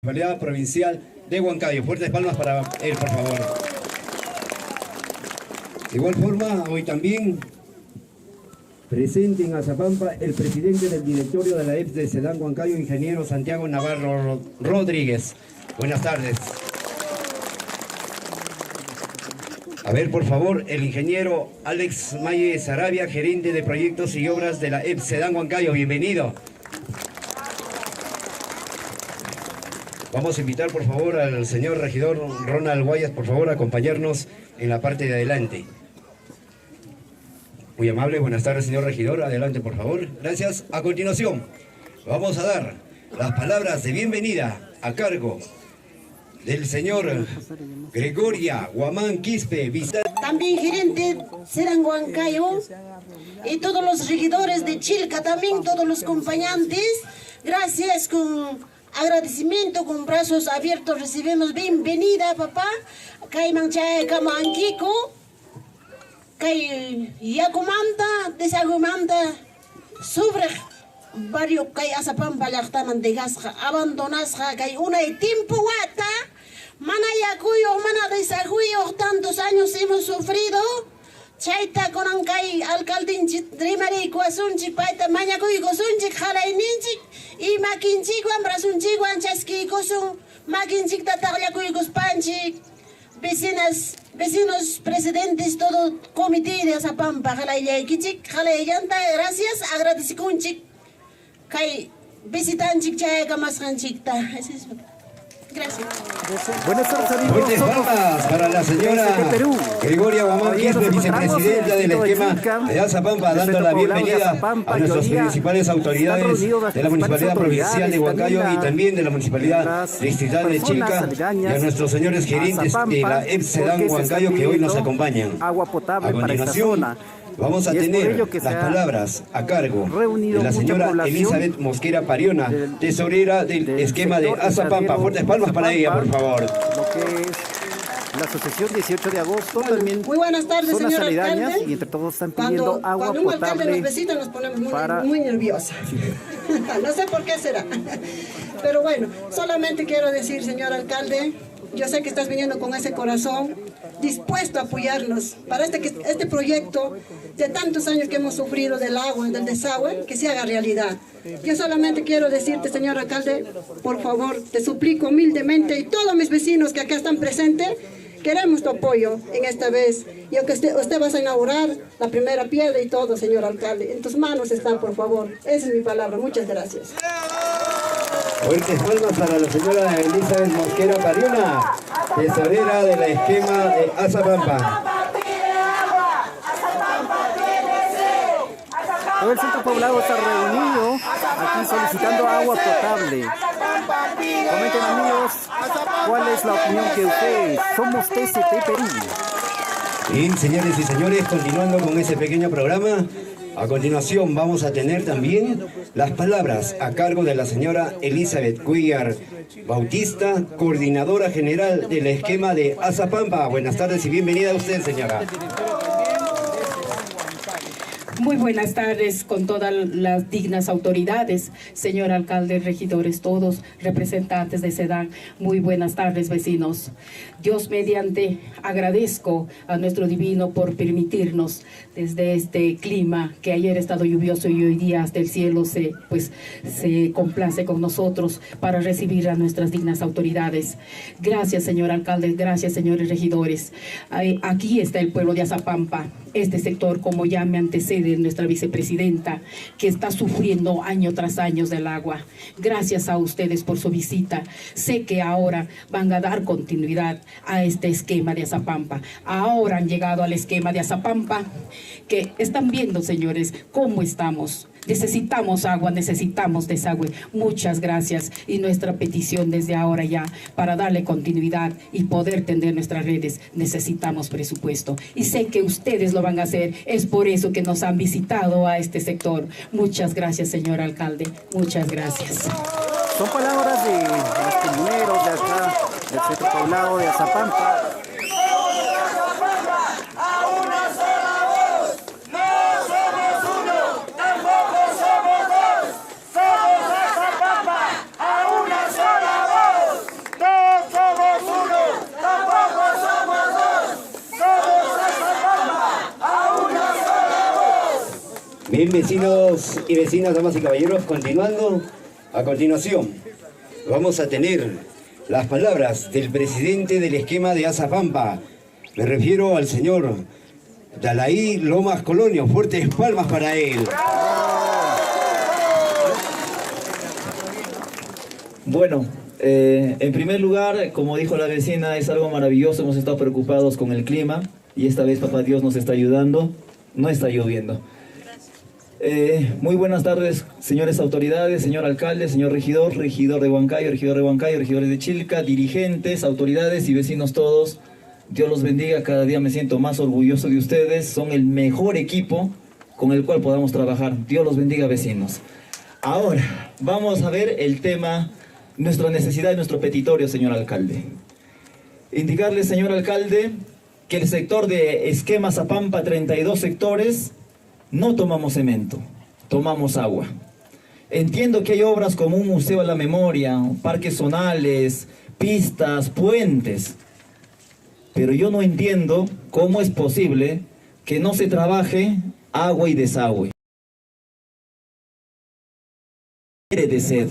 Municipalidad Provincial de Huancayo. Fuertes palmas para él, por favor. De igual forma, hoy también presente en Azapampa el presidente del directorio de la EPS de Sedán Huancayo, ingeniero Santiago Navarro Rodríguez. Buenas tardes. A ver, por favor, el ingeniero Alex Maye Sarabia, gerente de proyectos y obras de la EPS Sedán Huancayo. Bienvenido. Vamos a invitar, por favor, al señor regidor Ronald Guayas, por favor, a acompañarnos en la parte de adelante. Muy amable, buenas tardes, señor regidor. Adelante, por favor. Gracias. A continuación, vamos a dar las palabras de bienvenida a cargo del señor Gregoria Guamán Quispe. También gerente Sedán Huancayo y todos los regidores de Chilca, también todos los acompañantes. Gracias, con agradecimiento, con brazos abiertos recibimos bienvenida, papá. Kay manchay kamanquiko, kay yacumanta, desagumanta, sobre varios kay Azapampa llaqtaman de gasja, abandonasja, kay una y tiempo guata, mana yacuyo, mana desaguyo, tantos años hemos sufrido. Chaita konan kay alcaldinchik, rimari kuasunchik, paita mañacuy kosunchik, jalaininchik, y makinchik, ambrasunchik, wanchaskikosun, makinchik tatagyacuy kospanchik, vecinos, presidentes, todo comité de Azapampa, jalayaykichik, jalayayanta, gracias, agradecikunchik, kay visitanchik, chayaka masjanchikta. Gracias. Buenas tardes, amigos. Fuertes palmas para la señora Gregoria Guamán Quispe, vicepresidenta del esquema de Azapampa, dando la bienvenida a nuestras principales autoridades de la Municipalidad Provincial de Huancayo y también de la Municipalidad Distrital de Chilca, y a nuestros señores gerentes de la EPS Sedán Huancayo que hoy nos acompañan. Agua potable A continuación, vamos a tener las palabras a cargo de la señora Elizabeth Mosquera Pariona, tesorera del esquema de Azapampa. Fuertes palmas para ella, por favor. Lo que es la asociación 18 de agosto, también muy buenas tardes, zonas señor aledañas, alcalde. y entre todos están pidiendo agua cuando un alcalde potable. nos visita nos ponemos para... muy nerviosa. No sé por qué será. Pero bueno, solamente quiero decir, señor alcalde, yo sé que estás viniendo con ese corazón dispuesto a apoyarnos para este proyecto de tantos años que hemos sufrido del agua, del desagüe, que se haga realidad. Yo solamente quiero decirte, señor alcalde, por favor, te suplico humildemente, y todos mis vecinos que acá están presentes, queremos tu apoyo en esta vez. Y aunque usted va a inaugurar la primera piedra y todo, señor alcalde, en tus manos están, por favor. Esa es mi palabra. Muchas gracias. Fuertes palmas para la señora Elizabeth Mosquera Pariona, tesorera de la esquema de Azapampa. Todo el centro poblado está reunido aquí solicitando agua potable. Comenten, amigos, cuál es la opinión que ustedes. Somos TCT Perú. Bien, señores y señores, continuando con ese pequeño programa, a continuación vamos a tener también las palabras a cargo de la señora Elizabeth Cuellar Bautista, coordinadora general del esquema de Azapampa. Buenas tardes y bienvenida a usted, señora. Muy buenas tardes con todas las dignas autoridades, señor alcalde, regidores, todos, representantes de Sedán. Muy buenas tardes, vecinos. Dios mediante, agradezco a nuestro divino por permitirnos desde este clima que ayer ha estado lluvioso y hoy día hasta el cielo se complace con nosotros para recibir a nuestras dignas autoridades. Gracias, señor alcalde, gracias, señores regidores. Aquí está el pueblo de Azapampa, este sector, como ya me antecede nuestra vicepresidenta, que está sufriendo año tras año del agua. Gracias a ustedes por su visita. Sé que ahora van a dar continuidad a este esquema de Azapampa. Ahora han llegado al esquema de Azapampa, que están viendo, señores, cómo estamos. Necesitamos agua, necesitamos desagüe. Muchas gracias. Y nuestra petición desde ahora ya, para darle continuidad y poder tender nuestras redes, necesitamos presupuesto. Y sé que ustedes lo van a hacer. Es por eso que nos han visitado a este sector. Muchas gracias, señor alcalde. Muchas gracias. Son palabras de los comuneros de acá, del centro poblado de Azapampa. Somos Bien, vecinos y vecinas, damas y caballeros, continuando, a continuación vamos a tener las palabras del presidente del esquema de Azapampa. Me refiero al señor Dalaí Lomas Colonio. Fuertes palmas para él. Bueno, en primer lugar, como dijo la vecina, es algo maravilloso. Hemos estado preocupados con el clima y esta vez Papá Dios nos está ayudando. No está lloviendo. Muy buenas tardes, señores autoridades, señor alcalde, señor regidor, regidor de Huancayo, regidores de Chilca, dirigentes, autoridades y vecinos todos. Dios los bendiga, cada día me siento más orgulloso de ustedes. Son el mejor equipo con el cual podamos trabajar. Dios los bendiga, vecinos. Ahora, vamos a ver el tema, nuestra necesidad y nuestro petitorio, señor alcalde. Indicarle, señor alcalde, que el sector de esquema Azapampa, 32 sectores, no tomamos cemento, tomamos agua. Entiendo que hay obras como un museo a la memoria, parques zonales, pistas, puentes, pero yo no entiendo cómo es posible que no se trabaje agua y desagüe. De sed.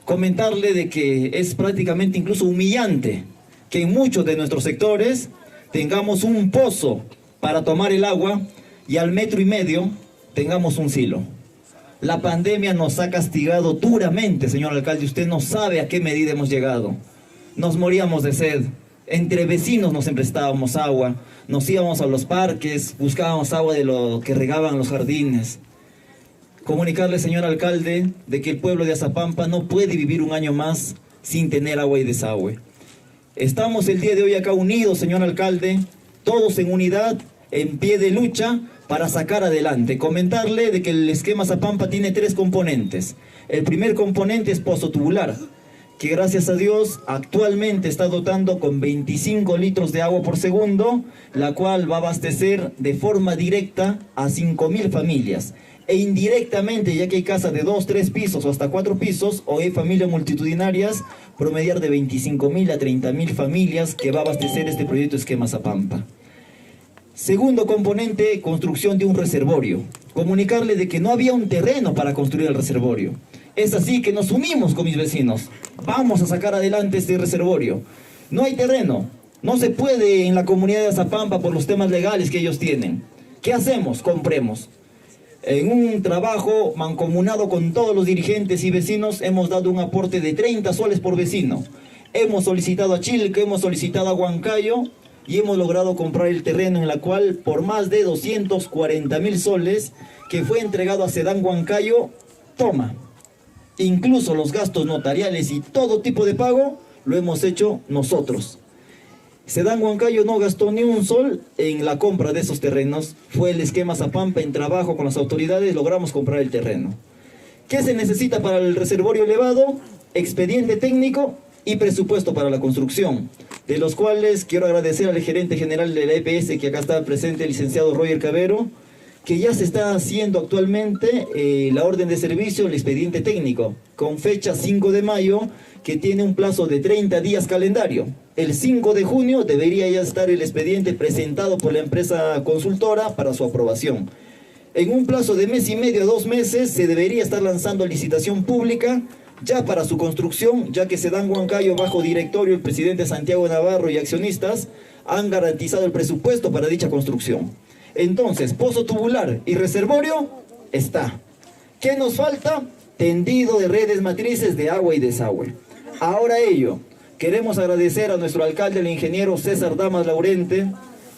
Comentarle de que es prácticamente incluso humillante que en muchos de nuestros sectores tengamos un pozo para tomar el agua y al 1,5 metros tengamos un silo. La pandemia nos ha castigado duramente, señor alcalde. Usted no sabe a qué medida hemos llegado. Nos moríamos de sed. Entre vecinos nos emprestábamos agua. Nos íbamos a los parques, buscábamos agua de lo que regaban los jardines. Comunicarle, señor alcalde, de que el pueblo de Azapampa no puede vivir un año más sin tener agua y desagüe. Estamos el día de hoy acá unidos, señor alcalde, todos en unidad, en pie de lucha, para sacar adelante. Comentarle de que el esquema Azapampa tiene 3 componentes. El primer componente es pozo tubular, que gracias a Dios actualmente está dotando con 25 litros de agua por segundo, la cual va a abastecer de forma directa a 5.000 familias. E indirectamente, ya que hay casas de 2, 3 pisos o hasta 4 pisos, o hay familias multitudinarias, promediar de 25.000 a 30.000 familias que va a abastecer este proyecto esquema Azapampa. Segundo componente, construcción de un reservorio. Comunicarle de que no había un terreno para construir el reservorio. Es así que nos unimos con mis vecinos. Vamos a sacar adelante este reservorio. No hay terreno. No se puede en la comunidad de Azapampa por los temas legales que ellos tienen. ¿Qué hacemos? Compremos. En un trabajo mancomunado con todos los dirigentes y vecinos hemos dado un aporte de 30 soles por vecino. Hemos solicitado a Chilca, hemos solicitado a Huancayo y hemos logrado comprar el terreno en la cual por más de 240.000 soles que fue entregado a Sedán Huancayo, toma. Incluso los gastos notariales y todo tipo de pago lo hemos hecho nosotros. Sedán Huancayo no gastó ni un sol en la compra de esos terrenos. Fue el esquema Azapampa en trabajo con las autoridades, logramos comprar el terreno. ¿Qué se necesita para el reservorio elevado? Expediente técnico y presupuesto para la construcción, de los cuales quiero agradecer al gerente general de la EPS, que acá está presente, el licenciado Roger Cabero, que ya se está haciendo actualmente la orden de servicio, el expediente técnico, con fecha 5 de mayo, que tiene un plazo de 30 días calendario. El 5 de junio debería ya estar el expediente presentado por la empresa consultora para su aprobación. En un plazo de 1,5 meses a 2 meses se debería estar lanzando licitación pública ya para su construcción, ya que Sedán Huancayo, bajo directorio, el presidente Santiago Navarro y accionistas han garantizado el presupuesto para dicha construcción. Entonces, pozo tubular y reservorio está. ¿Qué nos falta? Tendido de redes matrices de agua y desagüe. Ahora ello, queremos agradecer a nuestro alcalde, el ingeniero César Damas Laurente,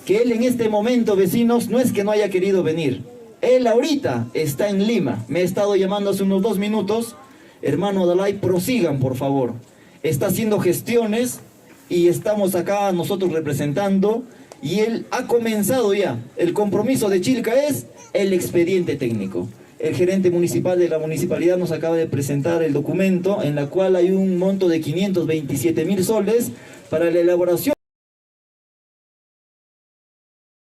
que él en este momento, vecinos, no es que no haya querido venir. Él ahorita está en Lima. Me ha estado llamando hace unos 2 minutos. Hermano Dalai, prosigan, por favor. Está haciendo gestiones y estamos acá nosotros representando. Y él ha comenzado ya. El compromiso de Chilca es el expediente técnico. El gerente municipal de la municipalidad nos acaba de presentar el documento en la cual hay un monto de 527.000 soles para la elaboración.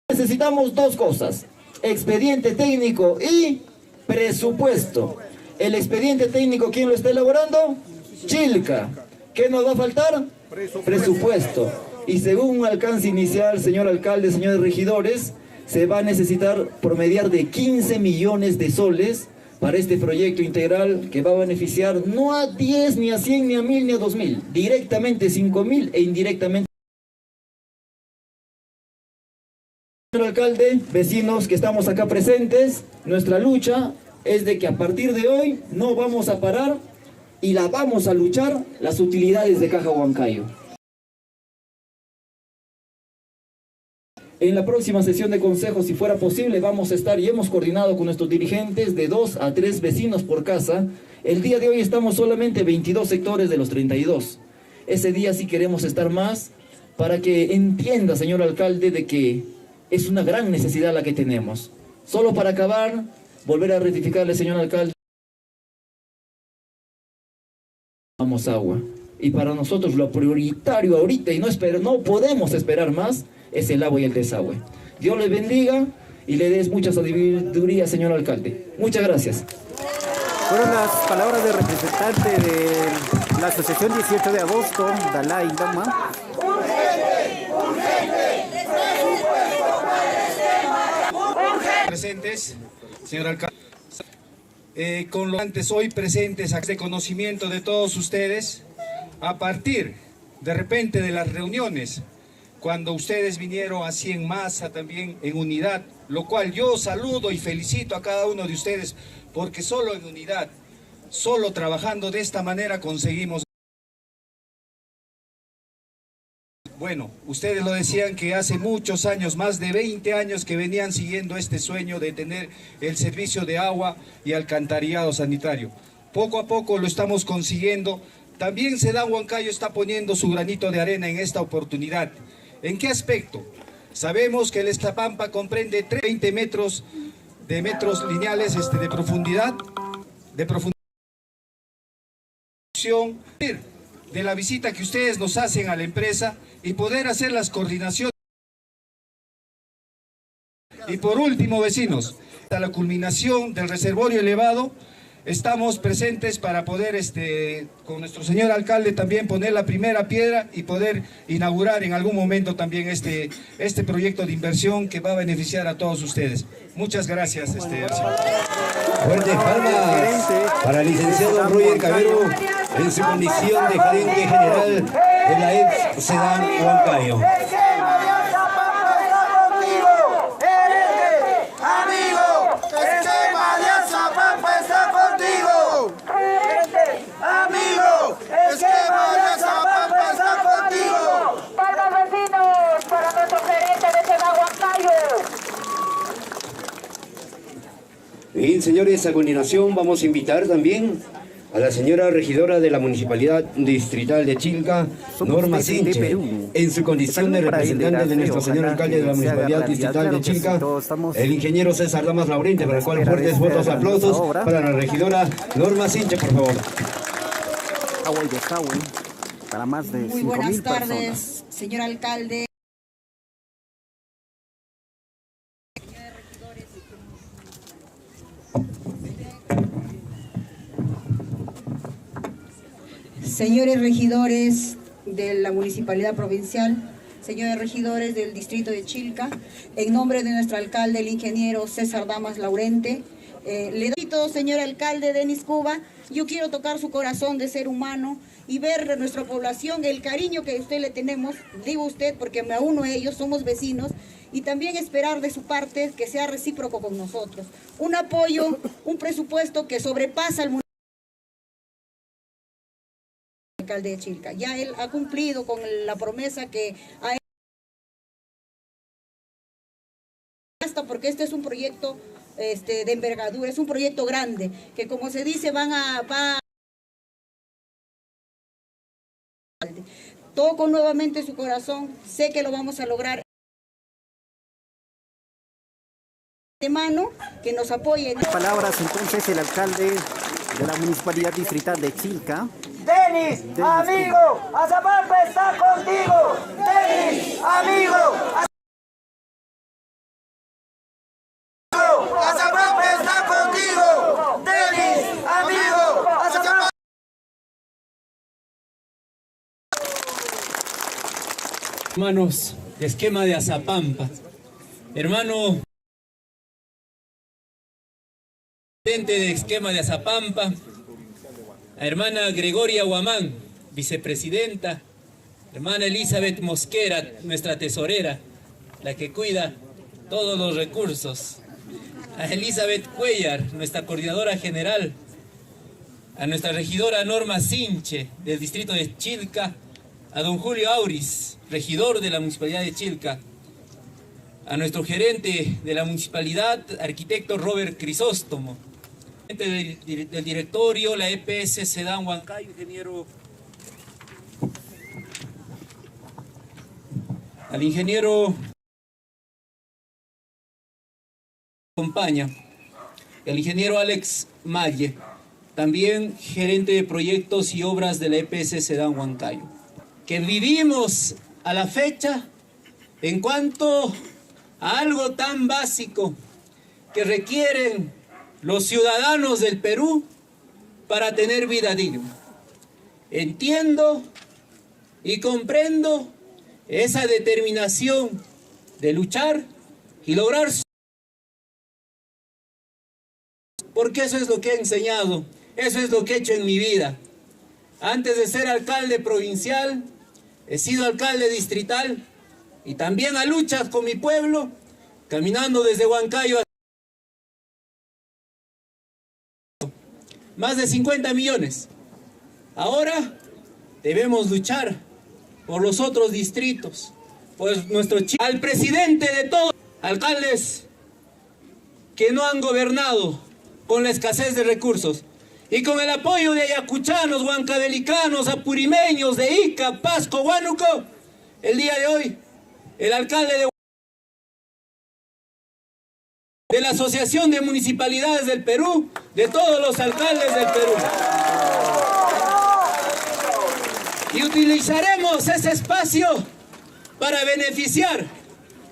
Necesitamos 2 cosas: expediente técnico y presupuesto. El expediente técnico, ¿quién lo está elaborando? Chilca. ¿Qué nos va a faltar? Presupuesto. Y según un alcance inicial, señor alcalde, señores regidores, se va a necesitar promediar de 15 millones de soles para este proyecto integral que va a beneficiar no a 10, ni a 100, ni a 1000, ni a 2000, directamente 5000 e indirectamente. Señor alcalde, vecinos que estamos acá presentes, nuestra lucha es de que a partir de hoy no vamos a parar y la vamos a luchar las utilidades de Caja Huancayo. En la próxima sesión de consejo, si fuera posible, vamos a estar y hemos coordinado con nuestros dirigentes de 2 a 3 vecinos por casa. El día de hoy estamos solamente 22 sectores de los 32. Ese día sí queremos estar más para que entienda, señor alcalde, de que es una gran necesidad la que tenemos. Solo para acabar, volver a rectificarle, señor alcalde, vamos agua. Y para nosotros lo prioritario ahorita, y no podemos esperar más, es el agua y el desagüe. Dios les bendiga y le des mucha sabiduría, señor alcalde. Muchas gracias. Fueron las palabras del representante de la Asociación 18 de Agosto, Dalai Lama. Presentes, señor alcalde, con los antes hoy presentes, a este conocimiento de todos ustedes, a partir de repente de las reuniones, cuando ustedes vinieron así en masa también en unidad, lo cual yo saludo y felicito a cada uno de ustedes, porque solo en unidad, solo trabajando de esta manera conseguimos. Bueno, ustedes lo decían que hace muchos años, más de 20 años que venían siguiendo este sueño de tener el servicio de agua y alcantarillado sanitario. Poco a poco lo estamos consiguiendo. También SEDAN Huancayo está poniendo su granito de arena en esta oportunidad. ¿En qué aspecto? Sabemos que el Estapampa comprende 20 metros lineales de profundidad, de la visita que ustedes nos hacen a la empresa y poder hacer las coordinaciones. Y por último, vecinos, a la culminación del reservorio elevado, estamos presentes para poder, con nuestro señor alcalde también poner la primera piedra y poder inaugurar en algún momento también este proyecto de inversión que va a beneficiar a todos ustedes. Muchas gracias. Fuertes palmas para el licenciado Roger Cabero en su condición de gerente general de la ex SEDAN Huancayo. Bien, señores, a continuación vamos a invitar también a la señora regidora de la Municipalidad Distrital de Chilca, Norma Sinche, en su condición de representante de nuestro señor alcalde de la Municipalidad Distrital de Chilca, el ingeniero César Damas Laurente, para el cual fuertes votos, aplausos para la regidora Norma Sinche, por favor. Agua y desagüe para más de 5,000 personas. Muy buenas tardes, señor alcalde. Señores regidores de la Municipalidad Provincial, señores regidores del Distrito de Chilca, en nombre de nuestro alcalde, el ingeniero César Damas Laurente, le doy, señor alcalde Denis Cuba, yo quiero tocar su corazón de ser humano y ver de nuestra población el cariño que usted le tenemos, digo usted porque me uno a ellos, somos vecinos, y también esperar de su parte que sea recíproco con nosotros. Un apoyo, un presupuesto que sobrepasa el municipio. Alcalde de Chilca. Ya él ha cumplido con la promesa que ha hecho, porque este es un proyecto de envergadura, es un proyecto grande, que como se dice toco nuevamente su corazón, sé que lo vamos a lograr. De mano, que nos apoyen. Palabras entonces el alcalde de la Municipalidad Distrital de Chilca. Denis, amigo, Azapampa está contigo. Denis, amigo, Azapampa está contigo. Denis, amigo, Azapampa. Hermanos, esquema de Azapampa. hermano presidente de esquema de Azapampa, a hermana Gregoria Huamán, vicepresidenta, hermana Elizabeth Mosquera, nuestra tesorera, la que cuida todos los recursos, a Elizabeth Cuellar, nuestra coordinadora general, a nuestra regidora Norma Sinche, del distrito de Chilca, a don Julio Auris, regidor de la municipalidad de Chilca, a nuestro gerente de la municipalidad, arquitecto Robert Crisóstomo, del directorio, la EPS Sedán Huancayo, ingeniero, al ingeniero acompaña, el ingeniero Alex Malle, también gerente de proyectos y obras de la EPS Sedán Huancayo, que vivimos a la fecha en cuanto a algo tan básico que requieren los ciudadanos del Perú para tener vida digna. Entiendo y comprendo esa determinación de luchar y lograr, porque eso es lo que he enseñado, eso es lo que he hecho en mi vida. Antes de ser alcalde provincial, he sido alcalde distrital y también a luchas con mi pueblo, caminando desde Huancayo a más de 50 millones. Ahora debemos luchar por los otros distritos, por nuestro al presidente de todos, alcaldes que no han gobernado con la escasez de recursos y con el apoyo de ayacuchanos, huancavelicanos, apurimeños, de Ica, Pasco, Huánuco. El día de hoy, el alcalde de la Asociación de Municipalidades del Perú, de todos los alcaldes del Perú. Y utilizaremos ese espacio para beneficiar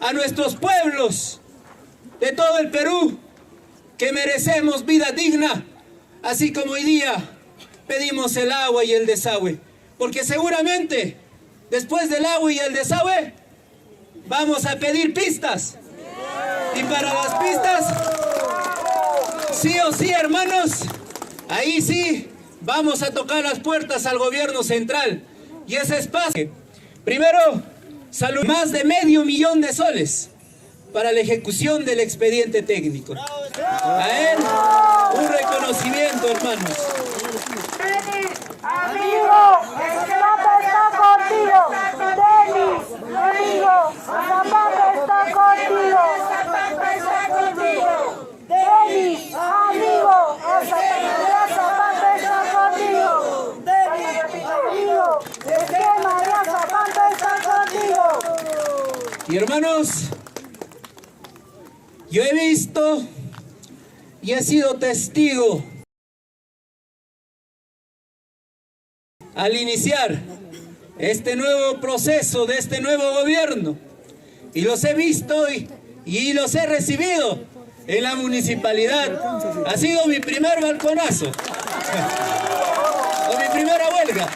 a nuestros pueblos de todo el Perú, que merecemos vida digna, así como hoy día pedimos el agua y el desagüe, porque seguramente después del agua y el desagüe vamos a pedir pistas. Y para las pistas, sí o sí, hermanos, ahí sí vamos a tocar las puertas al gobierno central. Y ese espacio, primero, salud, más de $500,000 de soles para la ejecución del expediente técnico. A él, un reconocimiento, hermanos. Amigo, Azapampa está contigo. Denis, amigo, Azapampa está contigo. Azapampa está contigo. Denis, amigo, Azapampa está contigo. Denis, amigo, esquema de Azapampa está contigo. Y hermanos, yo he visto y he sido testigo al iniciar este nuevo proceso de este nuevo gobierno, y los he visto y los he recibido en la municipalidad. Ha sido mi primer balconazo o mi primera huelga.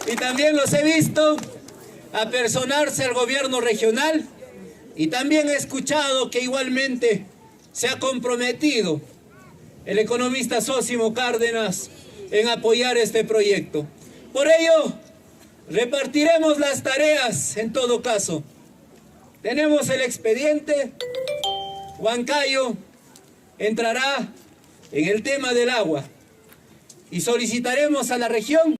Y también los he visto apersonarse al gobierno regional, y también he escuchado que igualmente se ha comprometido el economista Zósimo Cárdenas en apoyar este proyecto. Por ello, repartiremos las tareas en todo caso. Tenemos el expediente, Huancayo entrará en el tema del agua y solicitaremos a la región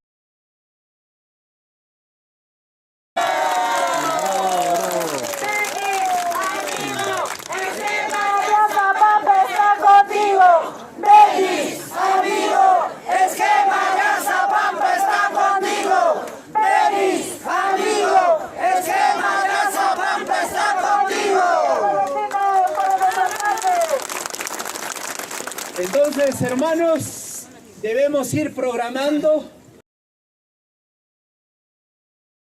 Entonces, hermanos, debemos ir programando